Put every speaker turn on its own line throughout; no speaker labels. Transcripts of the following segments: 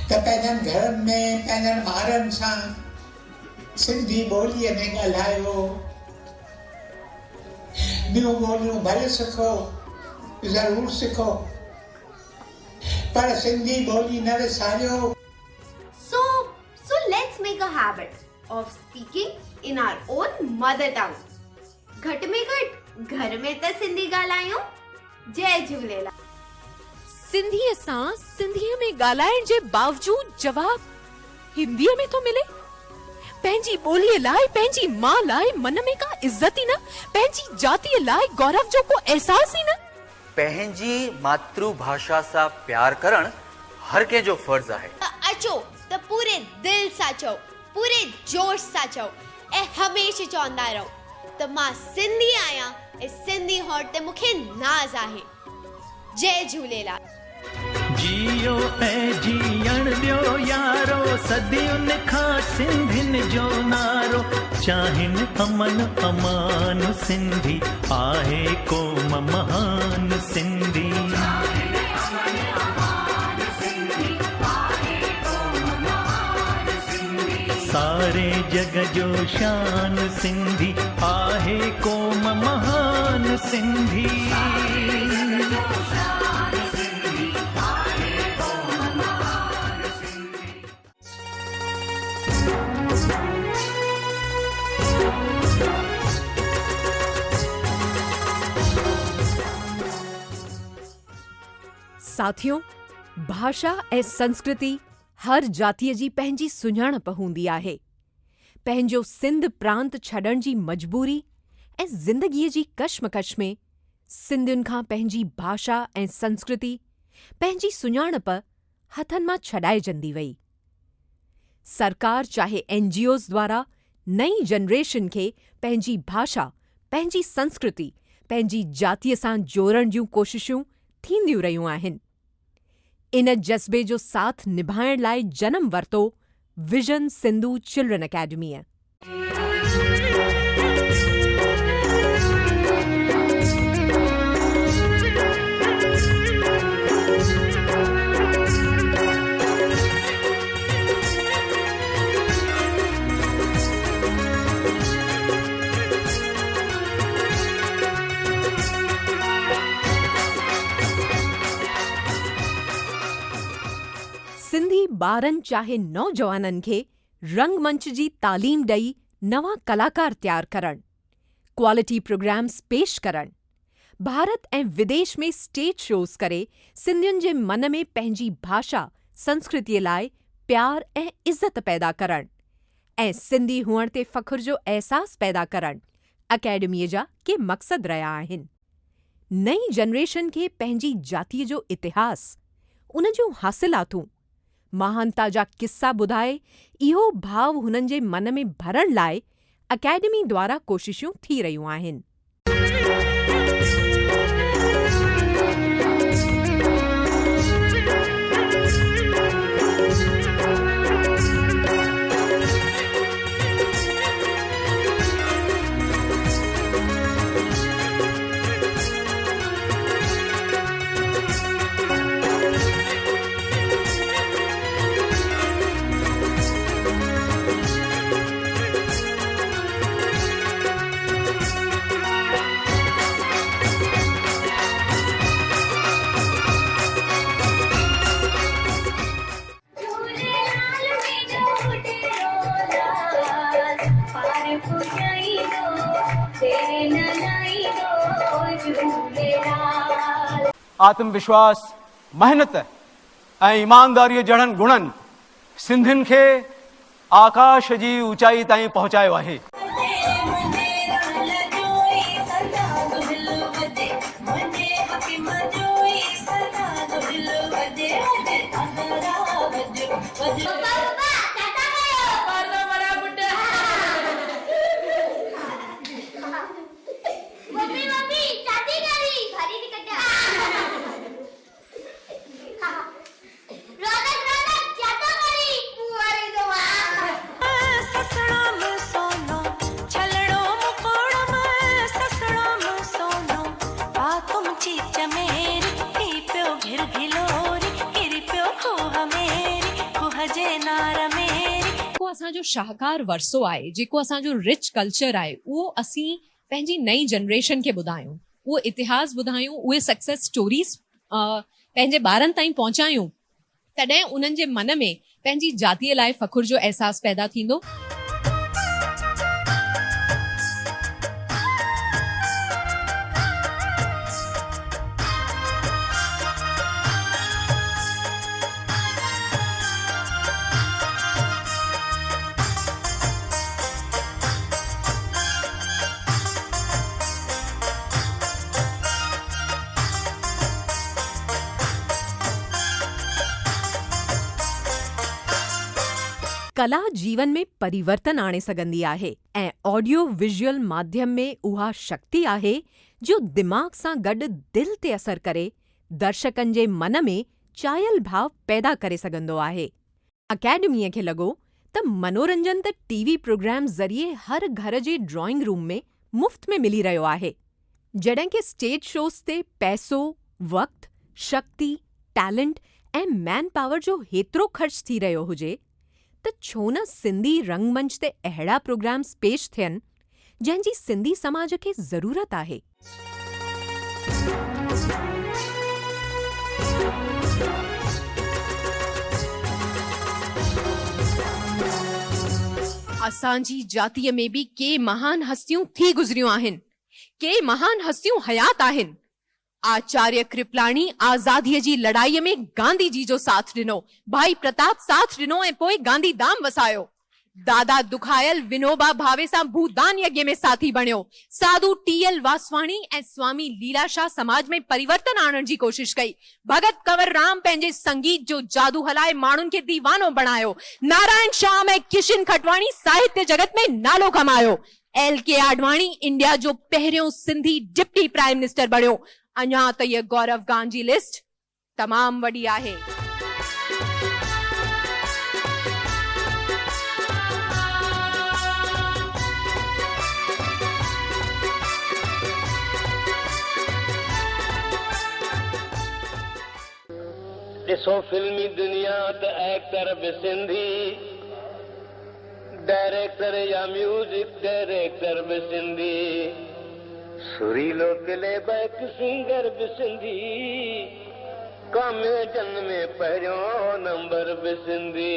त पंहिंजनि घरनि में पंहिंजनि ॿारनि सां सिंधी ॿोलीअ में ॻाल्हायो, ॿियूं ॿोलियूं भले सिखो, ज़रूरु सिखो, पर सिंधी ॿोली न विसारियो।
So let's make a habit of speaking in our own mother tongue. घट में घट घर में त सिंधी ॻाल्हायूं। जय झूलेलाल।
सिंधीअ सां सिंधीअ में ॻाल्हाइण जे बावजूद जवाब हिंदीअ में थो मिले। पंहिंजी ॿोलीअ लाइ, पंहिंजी मां लाइ मन में का इज्जत ई न, पंहिंजी जातीअ लाइ गौरव जो को एहसास ई न।
पंहिंजी मातृभाषा सां प्यार करण हर कंहिं जो फर्ज़ आहे।
अचो त पूरे दिल सां चओ, पूरे जोश सां चओ ऐं हमेशा चवंदा रहो त मां सिंधी आहियां ऐं सिंधी हुअण ते मूंखे नाज़ आहे। जय झूलेलाल।
जियो ऐं जीअण ॾियो यारो, सदियुनि खां सिंधियुनि जो नारो, चाहिनि अमन अमान सिंधी, आहे क़ौम महान सिंधी। सारे जग जो शान सिंधी, आहे क़ौम महान सिंधी।
साथियों, भाषा ऐं संस्कृति हर जातीअ जी पंहिंजी सुञाणप हूंदी आहे। पंहिंजो सिंध प्रांत छॾण जी मजबूरी ऐं ज़िंदगीअ जी कश्मकश में सिंधियुनि खां पंहिंजी भाषा ऐं संस्कृति, पंहिंजी सुञाणप हथनि मां छॾाइजंदी वई। सरकार चाहे NGOs द्वारा नई जनरेशन खे पंहिंजी भाषा, पंहिंजी संस्कृति, पंहिंजी जातीअ सां जोड़ण जूं कोशिशूं थींदियूं रहियूं आहिनि। इन जज़्बे जो साथ निभाइण लाइ जनम वरितो विजन सिंधु चिल्ड्रन अकेडमीअ। सिंधी ॿारनि चाहे नौजवाननि खे रंगमंच जी तालीम ॾेई नवां कलाकार तयार करणु, क्वालिटी प्रोग्राम्स पेश करणु, भारत ऐं विदेश में स्टेज शोज़ करे सिंधियुनि जे मन में पंहिंजी भाषा, संस्कृतीअ लाइ प्यार ऐं इज़त पैदा करणु ऐं सिंधी हुअण ते फ़ख्र जो अहसास पैदा करणु अकेडमीअ जा के मक़सद रहिया आहिनि। नई जनरेशन खे पंहिंजी जातीअ जो इतिहास, उन जूं हासिलातूं, महानता जा किस्सा ॿुधाए इहो भाव हुननि जे मन में भरण लाइ अकेडमी द्वारा कोशिशूं थी रहियूं आहिनि।
आत्मविश्वास, मेहनत ऐं ईमानदारीअ जहिड़नि गुणनि सिंधियुनि खे आकाश जी ऊचाई ताईं पहुचायो आहे।
जे नार मेरी।
जेको असांजो शाहकार वरसो आहे, जेको असांजो रिच कल्चर आहे, उहो असीं पंहिंजी नई जनरेशन खे ॿुधायूं, उहो इतिहास ॿुधायूं, उहे सक्सेस स्टोरीज़ पंहिंजे ॿारनि ताईं पहुचायूं, तॾहिं उन्हनि जे मन में पंहिंजी जातीअ लाइ फ़खुर जो अहसासु पैदा थींदो। कला जीवन में परिवर्तन आणे सघंदी आहे ऐं ऑडियो विजुअल माध्यम में उहा शक्ति आहे जो दिमाग़ सां गॾु दिलि ते असर करे दर्शकनि जे मन में चाहियल भाव पैदा करे सघंदो आहे। अकेडमीअ खे लॻो त मनोरंजन त टीवी प्रोग्राम ज़रिए हर घर जे ड्राइंग रूम में मुफ़्त में मिली रहियो आहे, जॾहिं कि स्टेज शोज़ ते पैसो, वक़्तु, शक्ति, टैलेंट ऐं मैन पावर जो हेतिरो ख़र्च थी रहियो हुजे त छो न सिंधी रंगमंच ते अहिड़ा प्रोग्राम्स पेश थियनि जंहिंजी सिंधी समाज खे ज़रूरत आहे। असांजी जातीअ में बि के महान हस्तियूं थी गुज़रियूं आहिनि, के महान हस्तियूं हयात आहिनि। आचार्य कृपलाणी आज़ादीअ जी लड़ाईअ में गांधी जी जो साथ ॾिनो, भाई प्रताप साथ ॾिनो ऐं पोइ गांधीधाम वसायो। दादा दुखायल विनोबा भावे सां भूदान यज्ञ में साथी बणियो। साधु टी.एल. वासवाणी ऐं स्वामी लीलाशाह समाज में परिवर्तन आणण जी कोशिश कई। भगत कंवर राम पंहिंजे संगीत जो जादू हलाए माण्हुनि खे दीवानो बणायो। नारायण श्याम ऐं किशन खटवाणी साहित्य जगत में नालो कमायो। L.K. आडवाणी इंडिया जो पहिरियों सिंधी डिप्टी प्राइम मिनिस्टर बणियो। अञा त इहा गौरव गान जी लिस्ट तमाम वॾी आहे।
ॾिसो फिल्मी दुनिया त एक्टर बि सिंधी, डायरेक्टर या म्यूजिक डायरेक्टर बि सिंधी, सुरीलो प्लेबैक सिंगर बि सिंधी, कॉमेडियन में पहिरियों नंबर बि सिंधी।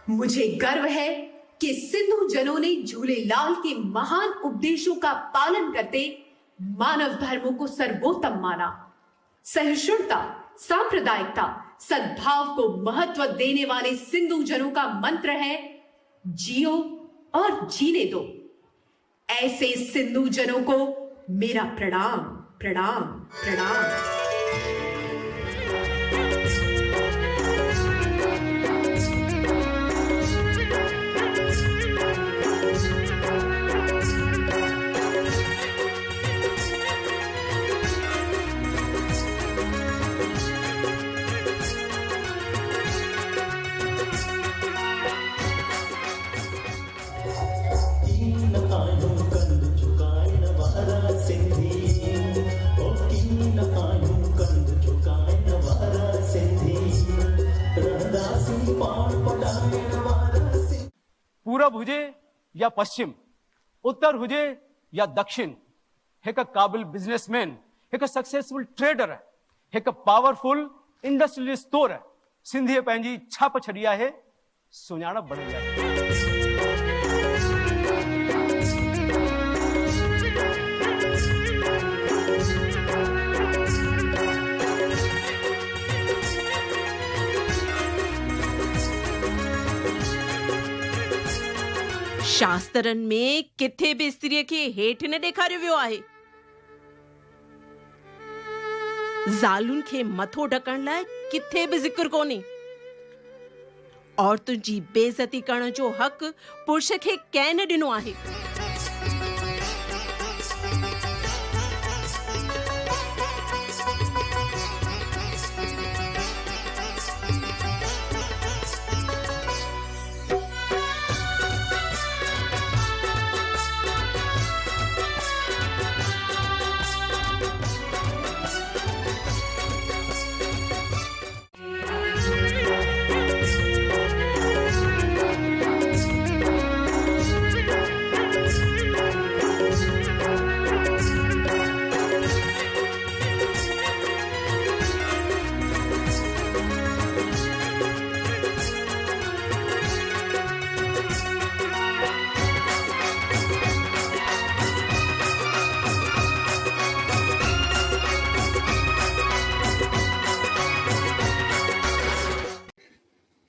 मुझे गर्व है कि सिंधु जनों ने झूलेलाल के महान उपदेशों का पालन करते मानव धर्मों को सर्वोत्तम माना। सहिष्णुता, सांप्रदायिकता, सद्भाव को महत्व देने वाले सिंधु जनों का मंत्र है जियो और जीने दो। ऐसे सिंधु जनों को मेरा प्रणाम, प्रणाम, प्रणाम।
पूरब हुजे या पश्चिम, उत्तर हुजे या दक्षिण, एक काबिल बिजनेसमैन, एक सक्सेसफुल ट्रेडर, एक पावरफुल इंडस्ट्रियलिस्ट तौर सिंधी पंहिंजी छाप छड़ी आहे, सुञाणप बढ़ी आहे।
शास्त्रनि में किथे बि स्त्रीअ खे हेठि न ॾेखारियो वियो आहे। ज़ालुनि खे मथो ढकण लाइ किथे बि ज़िक्र कोन्हे। औरतुनि जी बेइज़ती करण जो हक़ पुरुष खे कंहिं न ॾिनो आहे।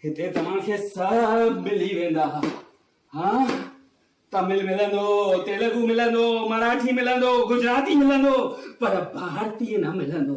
हिते तव्हांखे सभु मिली वेंदा। हाँ, तमिल मिलंदो, तेलुगु मिलंदो, मराठी मिलंदो, गुजराती मिलंदो, पर भारतीय न मिलंदो।